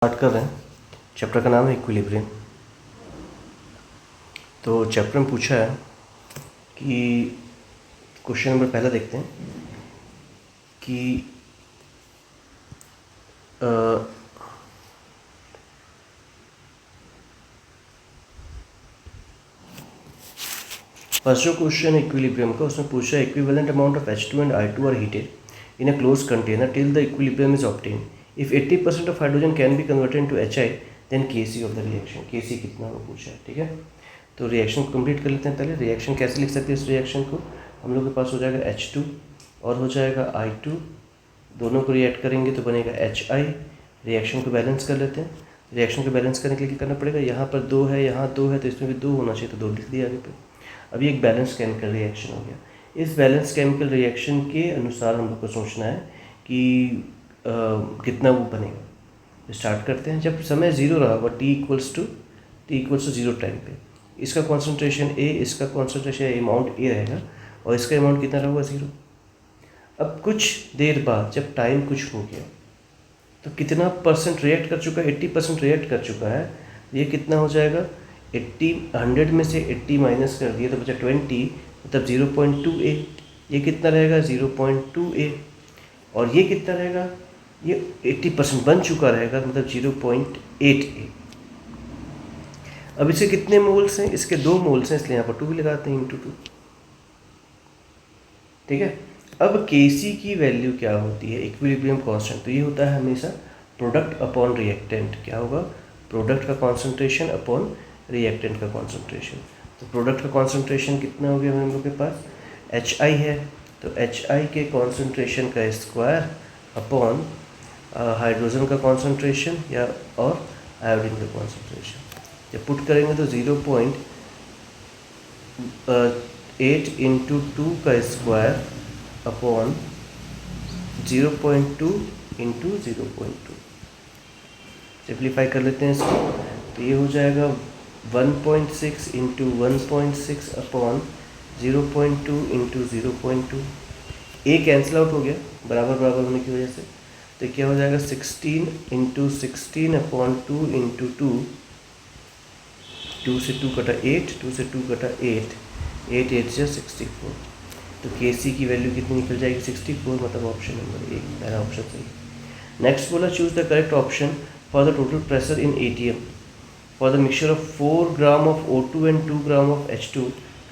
Start कर रहे हैं। चैप्टर का नाम है इक्विलिब्रियम। तो चैप्टर में पूछा है कि क्वेश्चन नंबर पहला देखते हैं कि फर्स्ट जो क्वेश्चन है इक्विलिब्रियम का, उसमें पूछा है equivalent amount of H2 and I2 are heated in a close container till the equilibrium is obtain. If 80% of hydrogen can be converted into HI then Kc of the reaction. Kc कितना वो पूछा है, ठीक है। तो reaction complete कर लेते हैं। पहले रिएक्शन कैसे लिख सकते हैं? इस रिएक्शन को हम लोग के पास हो जाएगा H2 और हो जाएगा I2, दोनों को रिएक्ट करेंगे तो बनेगा HI। रिएक्शन को बैलेंस कर लेते हैं। रिएक्शन को बैलेंस करने के लिए क्या करना पड़ेगा? यहाँ पर 2 है, यहाँ 2 है, तो इसमें भी 2 होना चाहिए, तो 2 लिख दिया आगे पे। अब ये एक बैलेंस केमिकल रिएक्शन हो गया। इस बैलेंस केमिकल रिएक्शन के अनुसार हम लोग को सोचना है कि कितना वो बनेगा। स्टार्ट करते हैं। जब समय 0 रहा होगा, t इक्वल्स टू 0 टाइम पे, इसका कॉन्सेंट्रेशन A, इसका कॉन्सेंट्रेशन अमाउंट A रहेगा और इसका अमाउंट कितना रहेगा? 0। अब कुछ देर बाद जब टाइम कुछ हो गया तो कितना परसेंट रिएक्ट कर चुका है? 80% रिएक्ट कर चुका है। ये कितना हो जाएगा? 100 में से 80 माइनस कर दिया तो बचा 20, मतलब 0.2A। ये कितना रहेगा? 0.2A। और ये कितना रहेगा? ये 80% बन चुका रहेगा, मतलब 0.8A। अब इसके कितने मोल्स हैं? इसके 2 मोल्स हैं, इसलिए यहाँ पर 2 भी लगाते हैं, × 2, ठीक है। अब Kc की वैल्यू क्या होती है? Equilibrium constant. तो ये होता है हमेशा प्रोडक्ट अपॉन रिएक्टेंट। क्या होगा? प्रोडक्ट का कॉन्सेंट्रेशन अपॉन रिएक्टेंट का कॉन्सेंट्रेशन। तो प्रोडक्ट का कॉन्सेंट्रेशन कितना हो गया हम लोग के पास? HI है, तो HI के कॉन्सेंट्रेशन का स्क्वायर अपॉन हाइड्रोजन का कॉन्सेंट्रेशन या और आयोडीन का कॉन्सेंट्रेशन। जब पुट करेंगे तो 0.8 × 2 का स्क्वायर अपॉन 0.2 × 0.2। सिंप्लीफाई कर लेते हैं इसको, तो ये हो जाएगा 1.6 × 1.6 अपॉन 0.2 × 0.2। A कैंसिल आउट हो गया बराबर बराबर होने की वजह से, तो क्या हो जाएगा? 16 × 16 अपॉन 2 × 2। 2 से 2 कटा 8, 2 से 2 कटा 8, 8 8 से 64। तो Kc की वैल्यू कितनी निकल जाएगी? 64, मतलब ऑप्शन नंबर 1 पहला ऑप्शन सही। नेक्स्ट बोला choose the correct option for the total pressure in ATM for the mixture of 4 gram of O2 and 2 gram of H2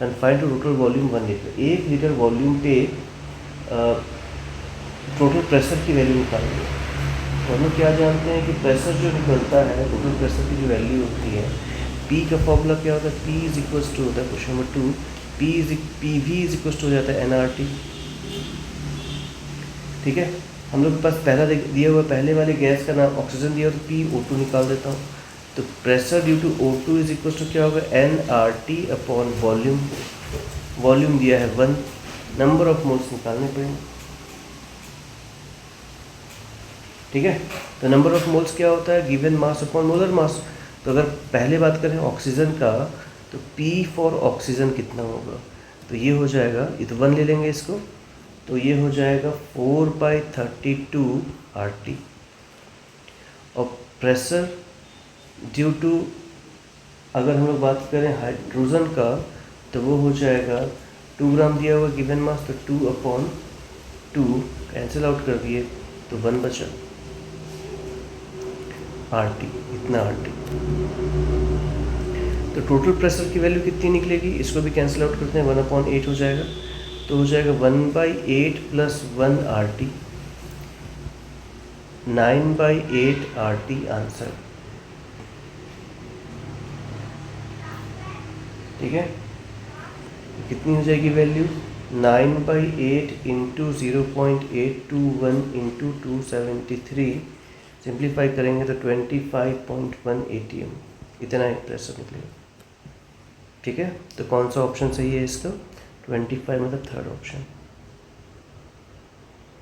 confined to total volume 1 litre. 1 litre volume पे total pressure की value निकालेंगे। तो हम लोग क्या जानते हैं कि प्रेशर जो निकलता है, टोटल प्रेशर की जो वैल्यू होती है, P का फॉर्मूला क्या होता है? P इज इक्वल्स टू होता है question number 2, PV is equals to हो जाता है nRT, ठीक है। हम लोग के पास पहला दिया हुआ पहले वाले गैस का नाम ऑक्सीजन दिया, तो PO2 निकाल देता हूँ। तो pressure due to O2 is equals to क्या होगा? nRT upon volume. वॉल्यूम दिया है 1, नंबर ऑफ मोल्स निकालने पड़ेंगे, ठीक है। तो नंबर ऑफ मोल्स क्या होता है? Given mass upon molar mass. तो अगर पहले बात करें ऑक्सीजन का, तो P फॉर ऑक्सीजन कितना होगा? तो ये हो जाएगा, ये तो 1 ले लेंगे इसको, तो ये हो जाएगा 4/32 RT। और प्रेशर ड्यू टू अगर हम लोग बात करें हाइड्रोजन का, तो वो हो जाएगा 2 ग्राम दिया हुआ गिवन मास, तो 2/2 कैंसिल आउट कर दिए तो 1 बचा RT, इतना RT। तो टोटल प्रेशर की वैल्यू कितनी निकलेगी? इसको भी कैंसिल आउट करते हैं, 1/8 हो जाएगा, तो हो जाएगा 1/8 + 1 RT, 9/8 RT आंसर, ठीक है। तो कितनी हो जाएगी वैल्यू? 9/8 × 0.821 × 273। सिंप्लीफाई करेंगे तो 25.1 ATM, इतना ही प्रेशर निकलेगा, ठीक है। तो कौन सा ऑप्शन सही है इसका? 25, मतलब थर्ड ऑप्शन।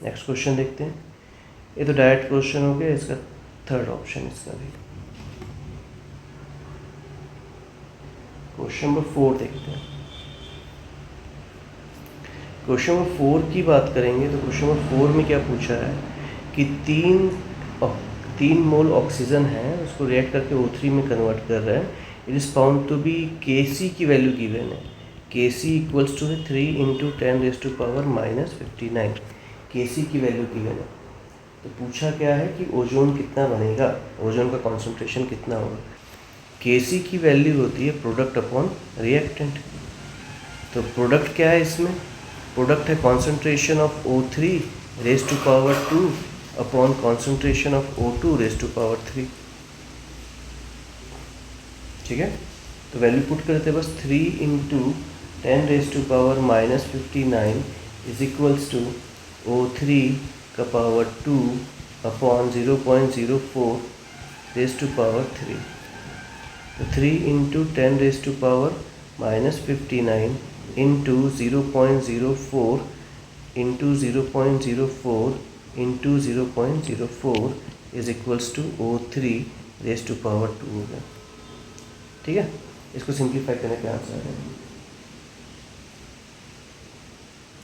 नेक्स्ट क्वेश्चन देखते हैं। ये तो डायरेक्ट क्वेश्चन हो गया, इसका थर्ड ऑप्शन इसका भी। क्वेश्चन नंबर 4 देखते हैं। क्वेश्चन नंबर 4 की बात करेंगे तो क्वेश्चन नंबर 4 में क्या पूछा है कि 3 मोल ऑक्सीजन है, उसको रिएक्ट करके O3 में कन्वर्ट कर रहा है। It is found to be Kc की वैल्यू गिवन है। Kc इक्वल्स टू है 3 × 10⁻⁻59। Kc की वैल्यू गिवन है। तो पूछा क्या है कि ओजोन कितना बनेगा, ओजोन का कॉन्सेंट्रेशन कितना होगा। Kc की वैल्यू होती है प्रोडक्ट अपॉन रिएक्टेंट। तो प्रोडक्ट क्या है इसमें, प्रोडक्ट है concentration of O3 raise to power 2 upon concentration of O2 raise to power 3। ठीक है, तो वैल्यू पुट करते बस 3 × 10⁻⁻59 इज इक्वल्स टू O3 का power 2 upon 0.04 raise to power 3। तो 3 × 10⁻⁻59 into 0.04 into 0.04 into 0.04 is equals to O3 raised to power 2 हो गया। ठीक है, इसको सिंप्लीफाई करने का आंसर है।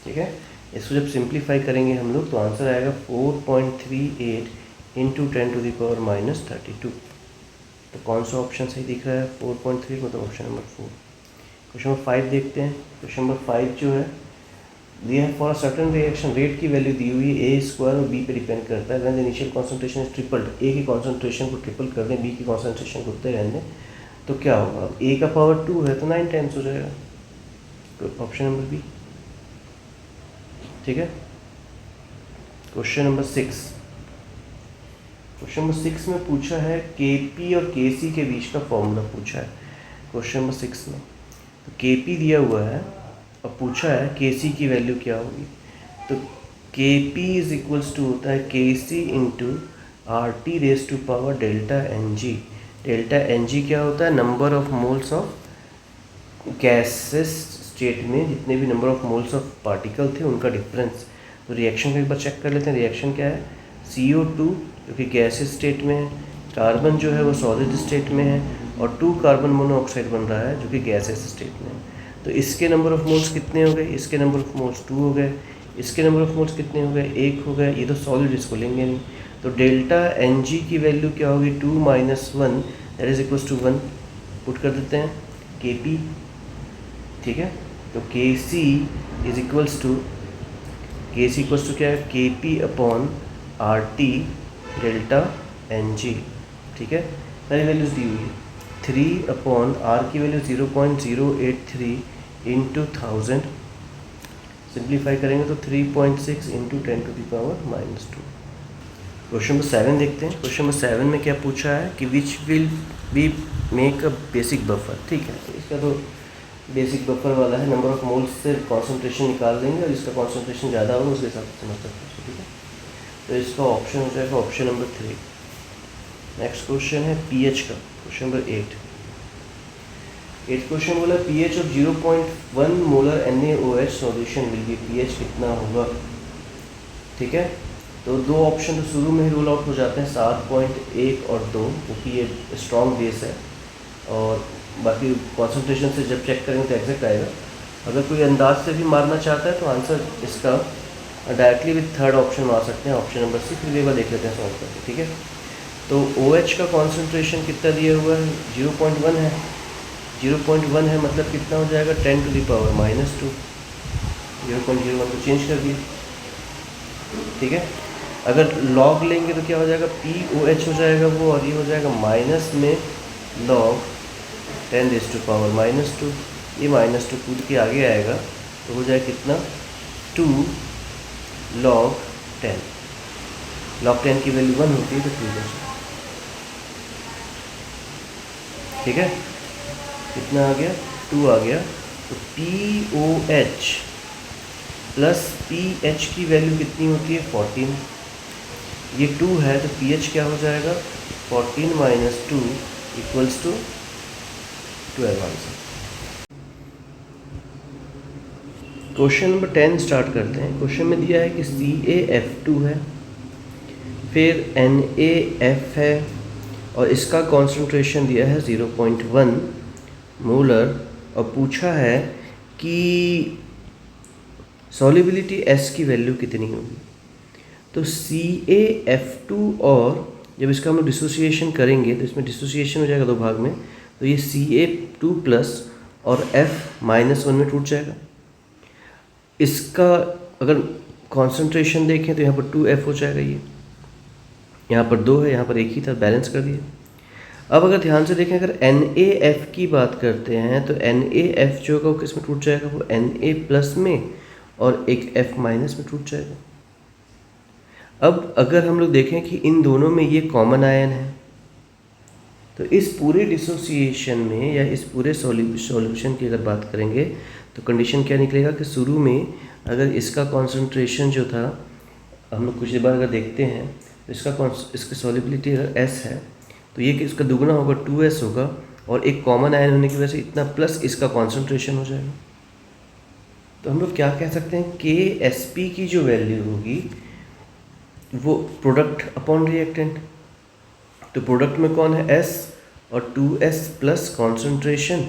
ठीक है, इसको जब सिंप्लीफाई करेंगे हम लोग तो आंसर आएगा 4.38 into 10⁻32। तो कौन सा ऑप्शन सही दिख रहा है, 4.3 मतलब ऑप्शन नंबर 4। क्वेश्चन नंबर 5 देखते हैं। क्वेश्चन नंबर 5 जो है, दिया है फॉर सर्टेन रिएक्शन रेट की वैल्यू दी हुई है, A² और B पे डिपेंड करता है। When the initial concentration is tripled, A की कॉन्सेंट्रेशन को ट्रिपल कर दें, B की कॉन्सेंट्रेशन को उतने रहने दें, तो क्या होगा। अब A का पावर 2 है तो 9 टाइम्स हो जाएगा, तो ऑप्शन नंबर B। ठीक है, क्वेश्चन नंबर 6। क्वेश्चन नंबर 6 में पूछा है Kp और Kc के बीच का फॉर्मूला पूछा है क्वेश्चन नंबर 6 में। तो Kp दिया हुआ है और पूछा है Kc की वैल्यू क्या होगी। तो Kp इज इक्वल्स टू होता है Kc into RT raise to power delta Ng। Delta Ng क्या होता है, number of moles of gases state में जितने भी number of moles of particle थे उनका डिफरेंस। तो रिएक्शन को एक बार चेक कर लेते हैं। रिएक्शन क्या है, CO2 जो कि गैसेस स्टेट में है, कार्बन जो है वो सॉलिड स्टेट में है, और 2 कार्बन मोनोऑक्साइड बन रहा है जो कि गैसेस स्टेट में है। तो इसके नंबर ऑफ मोल्स कितने हो गए, इसके नंबर ऑफ मोल्स 2 हो गए, इसके नंबर ऑफ मोल्स कितने हो गए, 1 हो गए। ये तो सॉलिड, इसको लेंगे नहीं। तो डेल्टा Ng की वैल्यू क्या होगी, 2 - 1 that is equals to 1 put कर देते हैं Kp। ठीक है, तो Kc इज इक्वल्स टू क्या है, Kp upon RT delta Ng। ठीक है, सारी वैल्यूज दी हुई है। 3 अपॉन R की वैल्यू 0.083 इंटू 1000, सिंप्लीफाई करेंगे तो 3.6 इंटू 10⁻⁻²। क्वेश्चन नंबर 7 देखते हैं। क्वेश्चन नंबर 7 में क्या पूछा है कि which will be make a basic buffer. ठीक है, इसका तो बेसिक बफर वाला है, नंबर ऑफ मोल्स से कॉन्सेंट्रेशन निकाल देंगे और इसका कॉन्सेंट्रेशन ज़्यादा होगा उसके हिसाब से समझ सकते हैं। ठीक है, तो इसका ऑप्शन हो जाएगा ऑप्शन नंबर 3। नेक्स्ट क्वेश्चन है pH का, क्वेश्चन नंबर 8 क्वेश्चन बोला pH of 0.1 molar NaOH solution will be, pH कितना होगा। ठीक है, तो दो ऑप्शन तो शुरू में ही रूल आउट हो जाते हैं, 7.1 और 2, क्योंकि ये स्ट्रॉन्ग बेस है, और बाकी कॉन्सेंट्रेशन से जब चेक करेंगे तो एग्जैक्ट आएगा। अगर कोई अंदाज से भी मारना चाहता है तो आंसर इसका डायरेक्टली विद थर्ड ऑप्शन मार सकते हैं, ऑप्शन नंबर 6। फिर एक बार देख लेते हैं सॉल्व करके। ठीक है, तो OH का कॉन्सेंट्रेशन कितना दिया हुआ है, 0.1 है। 0.1 है मतलब कितना हो जाएगा, 10⁻⁻²। 0.01 को चेंज कर दिया। ठीक है, अगर लॉग लेंगे तो क्या हो जाएगा, POH हो जाएगा वो, और ये हो जाएगा माइनस में log 10⁻²। ये -2 कूद के आगे आएगा तो हो जाएगा कितना, 2 log 10। log 10 की वैल्यू 1 होती है तो 2 बचा। ठीक है, कितना आ गया, 2 आ गया। तो POH प्लस PH की वैल्यू कितनी होती है, 14। ये 2 है तो PH क्या हो जाएगा, 14 - 2 equals to 12 answer. Question number 10 start करते हैं। क्वेश्चन में दिया है कि CaF2 है, फिर NaF है, और इसका कॉन्सेंट्रेशन दिया है 0.1 मोलर, और पूछा है कि सॉल्युबिलिटी S की वैल्यू कितनी होगी। तो CaF2 और जब इसका हम लोग डिसोसिएशन करेंगे तो इसमें डिसोसिएशन हो जाएगा दो भाग में, तो ये Ca2+ और F-1 में टूट जाएगा। इसका अगर कॉन्सेंट्रेशन देखें तो यहाँ पर 2F हो जाएगा, ये यहाँ पर 2 है, यहाँ पर एक ही था, बैलेंस कर दिए। अब अगर ध्यान से देखें, अगर NaF की बात करते हैं तो NaF जो होगा वो किस में टूट जाएगा, वो Na+ में और एक F- में टूट जाएगा। अब अगर हम लोग देखें कि इन दोनों में ये कॉमन आयन है, तो इस पूरे डिसोसिएशन में या इस पूरे सॉल्यूशन की अगर बात करेंगे तो कंडीशन क्या निकलेगा कि शुरू में अगर इसका कॉन्सेंट्रेशन जो था, हम लोग कुछ देर बाद अगर देखते हैं तो इसकी सॉल्युबिलिटी अगर S है तो ये कि इसका दुगना होगा 2S होगा, और एक कॉमन आयन होने की वजह से इतना प्लस इसका कॉन्सेंट्रेशन हो जाएगा। तो हम लोग क्या कह सकते हैं, KSP की जो वैल्यू होगी वो प्रोडक्ट अपॉन रिएक्टेंट, तो प्रोडक्ट में कौन है, S और 2S प्लस कॉन्सेंट्रेशन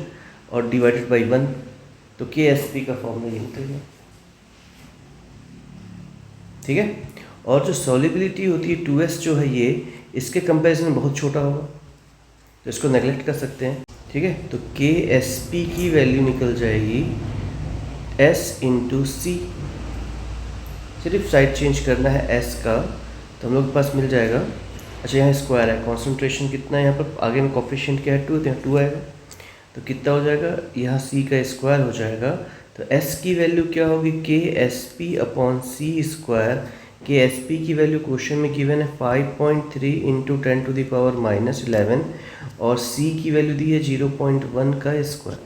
और डिवाइडेड बाई 1, तो KSP का फॉर्मूला ये निकलेगा। ठीक है, और जो सॉल्युबिलिटी होती है 2S जो है ये इसके कंपैरिजन में बहुत छोटा होगा, तो इसको नेगलेक्ट कर सकते हैं। ठीक है, तो KSP की वैल्यू निकल जाएगी S × C, सिर्फ साइड चेंज करना है S का, तो हम लोग के पास मिल जाएगा। अच्छा, यहाँ स्क्वायर है, कॉन्सेंट्रेशन कितना है यहाँ पर, आगे में कोफिशिएंट क्या है 2, तो यहाँ 2 आएगा, तो कितना हो जाएगा, यहाँ C का स्क्वायर हो जाएगा। तो S की वैल्यू क्या होगी, KSP/C²। KSP की वैल्यू क्वेश्चन में गिवन है 5.3 × 10⁻11 और C की वैल्यू दी है 0.1 का स्क्वायर।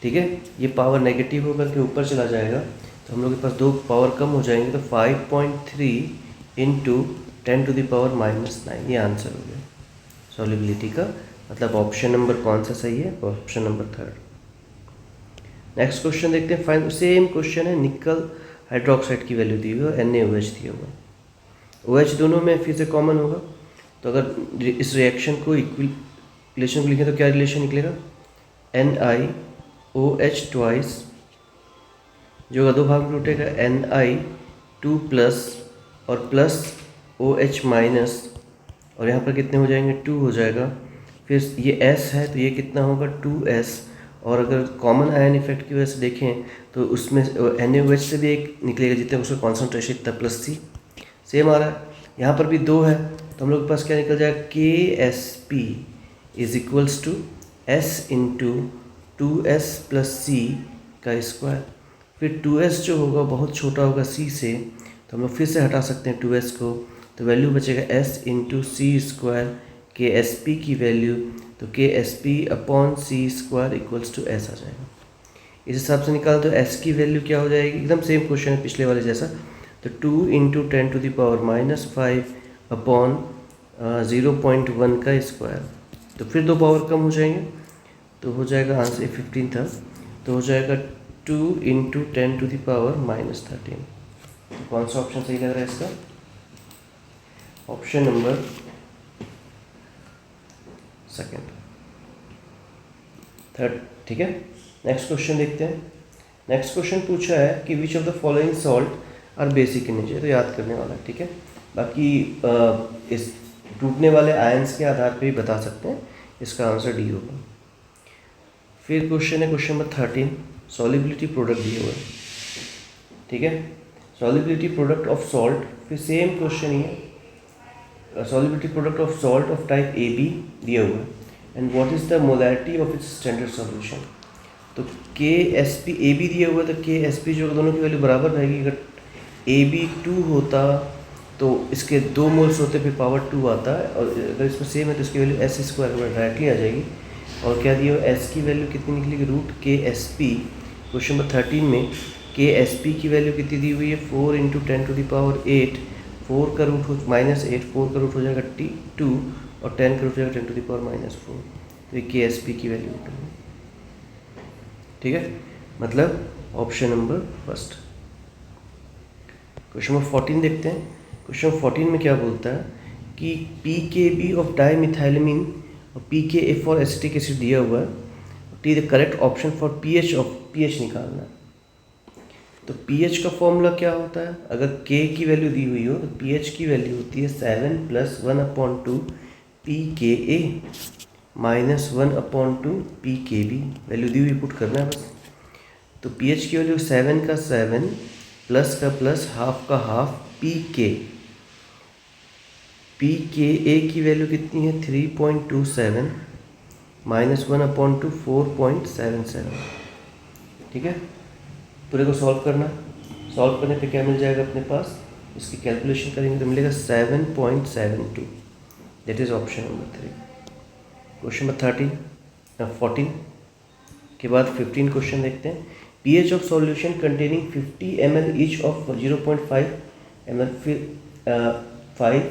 ठीक है, ये पावर नेगेटिव होकर के ऊपर चला जाएगा, तो हम लोग के पास दो पावर कम हो जाएंगे, तो 5.3 × 10⁻⁹, ये आंसर हो गया सॉल्युबिलिटी का। मतलब ऑप्शन नंबर कौन सा सही है, ऑप्शन नंबर 3। नेक्स्ट क्वेश्चन देखते हैं, फाइंड, सेम क्वेश्चन है, निकल हाइड्रोक्साइड की वैल्यू दी हुई है और NaOH दिया हुआ है। OH दोनों में फिर से कॉमन होगा, तो अगर इस रिएक्शन को रिलेशन को लिखें तो क्या रिलेशन निकलेगा, NiOH ट्वाइस, जो होगा दो भाग में टूटेगा, Ni2+ और प्लस OH-, और यहाँ पर कितने हो जाएंगे, 2 हो जाएगा। फिर ये S है तो ये कितना होगा, 2S, और अगर कॉमन आयन इफेक्ट की वजह से देखें तो उसमें NaOH से भी एक निकलेगा, जितने उसका कॉन्सेंट्रेशन इतना +C, सेम आ रहा है। यहाँ पर भी 2 है, तो हम लोग के पास क्या निकल जाएगा, KSP = S × 2S + C का स्क्वायर। फिर 2S जो होगा बहुत छोटा होगा C से, तो हम लोग फिर से हटा सकते हैं 2S को, तो वैल्यू बचेगा S × C²। KSP की वैल्यू, तो KSP/C² = S आ जाएगा। इस हिसाब से निकाल तो S की वैल्यू क्या हो जाएगी, एकदम सेम क्वेश्चन है पिछले वाले जैसा, तो 2 × 10⁻⁵/0.1 का स्क्वायर, तो फिर दो पावर कम हो जाएंगे, तो हो जाएगा आंसर 15 था, तो हो जाएगा 2 × 10⁻⁻13। तो कौन सा ऑप्शन सही लग रहा है इसका, ऑप्शन नंबर 3rd। ठीक है, नेक्स्ट क्वेश्चन देखते हैं। नेक्स्ट क्वेश्चन पूछा है कि which of the following salt are basic in nature, तो याद करने वाला है। ठीक है, बाकी इस टूटने वाले आयंस के आधार पे ही बता सकते हैं, इसका आंसर डी होगा। फिर क्वेश्चन है क्वेश्चन नंबर 13, सॉल्युबिलिटी प्रोडक्ट दिए हुए हैं। ठीक है, सॉल्युबिलिटी प्रोडक्ट ऑफ सॉल्ट, फिर सेम क्वेश्चन ही है, solubility product of salt of type AB दिया हुआ है, and what is the molarity of its standard solution. तो KSP AB दिया हुआ है, तो KSP जो दोनों की वैल्यू बराबर रहेगी। अगर AB 2 होता तो इसके 2 मोल्स होते फिर पावर 2 आता है, और अगर इसमें सेम है तो इसकी वैल्यू S² डायरेक्टली आ जाएगी। और क्या दिया हुआ, S की वैल्यू कितनी निकलेगी, √KSP। क्वेश्चन नंबर 13 में KSP की वैल्यू कितनी दी हुई है, 4 × 10⁸, 4 का रूट हो -8, 4 का रूट हो जाएगा 2 और 10 का रूट हो जाएगा 10⁻⁴, तो ये KSP की वैल्यू निकलेगी। ठीक है, मतलब ऑप्शन नंबर 1। क्वेश्चन नंबर 14 देखते हैं। क्वेश्चन नंबर 14 में क्या बोलता है कि pKb ऑफ डाईमिथाइलमीन और pKa फॉर एसिटिक एसिड दिया हुआ है, T the correct option for pH निकालना है। तो pH का फॉर्मूला क्या होता है? अगर K की वैल्यू दी हुई हो तो pH की वैल्यू होती है 7 + 1/2 pKa - 1/2 pKb। वैल्यू दी हुई पुट करना है बस। तो pH की वैल्यू 7 का 7 प्लस का प्लस हाफ का हाफ pK। pKa की वैल्यू कितनी है? 3.27 - 1/2 4.77। ठीक है, पूरे को सॉल्व करना। सॉल्व करने पे क्या मिल जाएगा अपने पास? इसकी कैलकुलेशन करेंगे तो मिलेगा 7.72। That is option number 3। Question number 14 के बाद 15 क्वेश्चन देखते हैं। pH of solution containing 50 ml each of 0.5 ml फिर 5।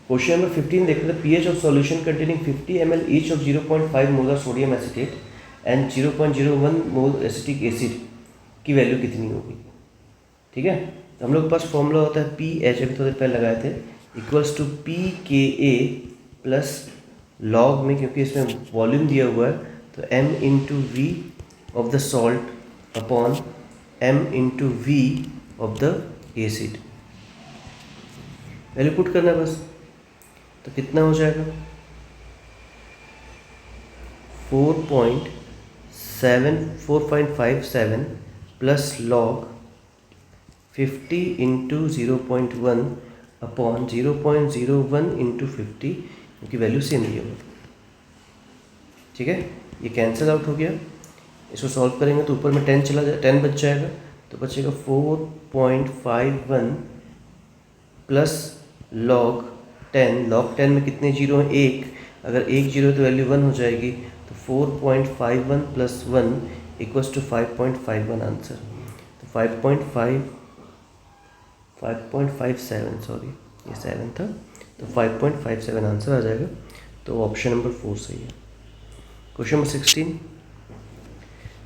क्वेश्चन नंबर 15 देखते हैं। pH of solution containing 50 ml each of 0.5 molar sodium acetate and 0.01 mole acetic acid की value कितनी होगी? ठीक है, तो हम लोग के पास फॉर्मूला होता है pH, अभी थोड़ी देर पहले लगाए थे, equals to pKa plus log में, क्योंकि इसमें वॉल्यूम दिया हुआ है तो m into V of the salt upon m into V of the acid. Value put करना है बस। तो कितना हो जाएगा? 4.57 plus log 50 into 0.1 upon 0.01 into 50, क्योंकि वैल्यू सेम दी होगी। ठीक है, ये कैंसिल आउट हो गया। इसको सॉल्व करेंगे तो ऊपर में 10 चला जाए, 10 बच जाएगा, तो बचेगा 4.51 प्लस लॉग 10। लॉग 10 में कितने जीरो हैं? 1। अगर 1 जीरो है तो वैल्यू 1 हो जाएगी। तो 4.51 प्लस 1 इक्वल्स टू 5.51 आंसर। तो 5.57, सॉरी ये 7 था, तो 5.57 आंसर आ जाएगा। तो ऑप्शन नंबर 4 सही है। Question number 16।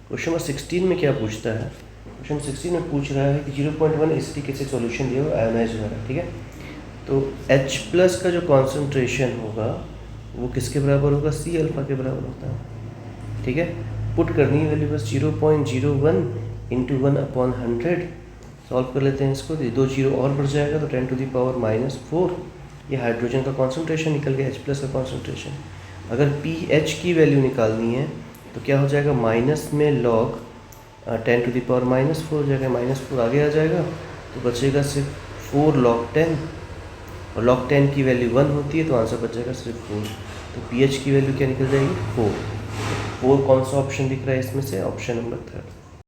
क्वेश्चन नंबर 16 में क्या पूछता है? क्वेश्चन 16 में पूछ रहा है कि 0.1 एसिटिक एसिड सॉल्यूशन दिया हुआ आयोनाइज हो रहा है। ठीक है, तो H+ का जो कॉन्सेंट्रेशन होगा वो किसके बराबर होगा? C अल्फा के बराबर होता है। ठीक है, पुट करनी है वैल्यू बस। 0.01 इंटू 1/100। सॉल्व कर लेते हैं इसको। 2 जीरो और बढ़ जाएगा तो 10⁻⁻⁴। ये हाइड्रोजन का कॉन्सेंट्रेशन निकल गया, H+ का कॉन्सेंट्रेशन। अगर pH की वैल्यू निकालनी है तो क्या हो जाएगा? माइनस में लॉग 10⁻⁻⁴ हो जाएगा, -4 आगे आ जाएगा, तो बचेगा सिर्फ 4 log 10, और log 10 की वैल्यू 1 होती है, तो आंसर बच जाएगा सिर्फ 4। तो pH की वैल्यू क्या निकल जाएगी? 4। 4 कौन सा ऑप्शन दिख रहा है इसमें से? Option number 3।